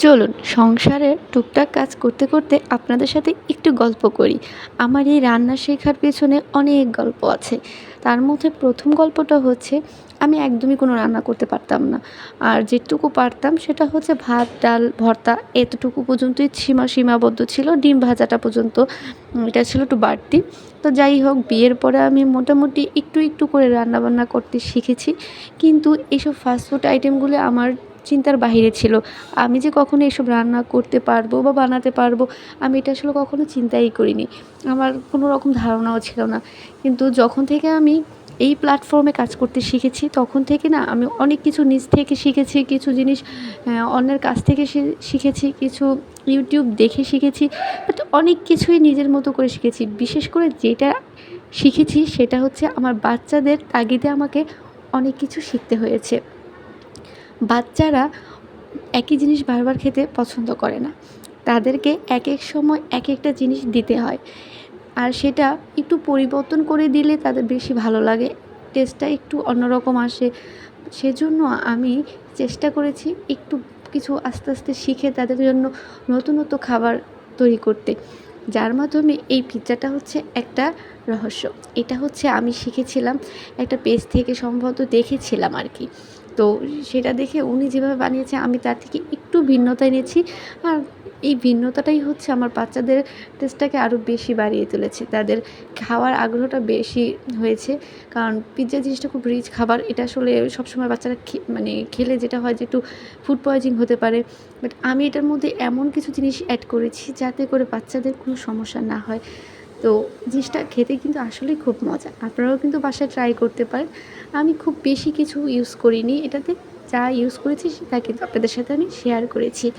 চলুন সংসারের টুকটাক কাজ করতে করতে আপনাদের সাথে একটু গল্প করি। আমার এই রান্না শেখার পেছনে অনেক গল্প আছে। তার মধ্যে প্রথম গল্পটা হচ্ছে, আমি একদমই কোনো রান্না করতে পারতাম না। আর যেটুকু পারতাম সেটা হচ্ছে ভাত, ডাল, ভর্তা এতটুকু পর্যন্তই সীমাবদ্ধ ছিল। ডিম ভাজাটা পর্যন্ত এটা ছিল একটু বাড়তি। তো যাই হোক, বিয়ের পরে আমি মোটামুটি একটু করে রান্নাবান্না করতে শিখেছি। কিন্তু এইসব ফাস্ট ফুড আইটেমগুলো আমার চিন্তার বাহিরে ছিল। আমি যে কখনো এসব রান্না করতে পারবো বা বানাতে পারবো, আমি এটা আসলে কখনো চিন্তাই করিনি। আমার কোনো রকম ধারণাও ছিল না। কিন্তু যখন থেকে আমি এই প্ল্যাটফর্মে কাজ করতে শিখেছি, তখন থেকে না আমি অনেক কিছু নিজ থেকে শিখেছি। কিছু জিনিস অন্যের কাছ থেকে শিখেছি, কিছু ইউটিউব দেখে শিখেছি। বাট অনেক কিছুই নিজের মতো করে শিখেছি। বিশেষ করে যেটা শিখেছি সেটা হচ্ছে, আমার বাচ্চাদের তাগিদে আমাকে অনেক কিছু শিখতে হয়েছে। বাচ্চারা একই জিনিস বারবার খেতে পছন্দ করে না। তাদেরকে একেক সময় একেকটা জিনিস দিতে হয়। আর সেটা একটু পরিবর্তন করে দিলে তাদের বেশি ভালো লাগে। টেস্টটা একটু অন্যরকম আসে। সেজন্য আমি চেষ্টা করেছি একটু কিছু আস্তে আস্তে শিখে তাদের জন্য নতুনত্ব খাবার তৈরি করতে। যার মাধ্যমে এই পিজ্জাটা হচ্ছে একটা রহস্য। এটা হচ্ছে আমি শিখেছিলাম একটা পেজ থেকে, সম্ভবত দেখেছিলাম আরকি। তো সেটা দেখে উনি যেভাবে বানিয়েছে আমি তার থেকে একটু ভিন্নতা এনেছি। আর এই ভিন্নতাটাই হচ্ছে আমার বাচ্চাদের টেস্টটাকে আরও বেশি বাড়িয়ে তুলেছে। তাদের খাওয়ার আগ্রহটা বেশি হয়েছে। কারণ পিজ্জা জিনিসটা খুব রিচ খাবার। এটা আসলে সবসময় বাচ্চারা মানে খেলে যেটা হয় যে একটু ফুড পয়জনিং হতে পারে। বাট আমি এটার মধ্যে এমন কিছু জিনিস অ্যাড করেছি যাতে করে বাচ্চাদের কোনো সমস্যা না হয়। তো জিনিসটা খেতে কিন্তু আসলেই খুব মজা। আপনারাও কিন্তু বাসায় ট্রাই করতে পারেন। আমি খুব বেশি কিছু ইউজ করিনি এটাতে। যা ইউজ করেছি তা কিন্তু আপনাদের সাথে আমি শেয়ার করেছি।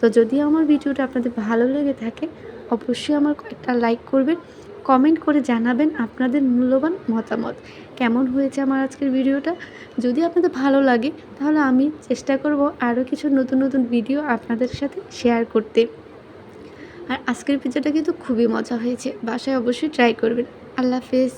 তো যদি আমার ভিডিওটা আপনাদের ভালো লেগে থাকে, অবশ্যই আমার একটা লাইক করবেন, কমেন্ট করে জানাবেন আপনাদের মূল্যবান মতামত। কেমন হয়েছে আমার আজকের ভিডিওটা? যদি আপনাদের ভালো লাগে তাহলে আমি চেষ্টা করব আরও কিছু নতুন ভিডিও আপনাদের সাথে শেয়ার করতে। আর আজকের পিজ্জাটা কিন্তু খুবই মজা হয়েছে। বাসায় অবশ্যই ট্রাই করবেন। আল্লাহ হাফেজ।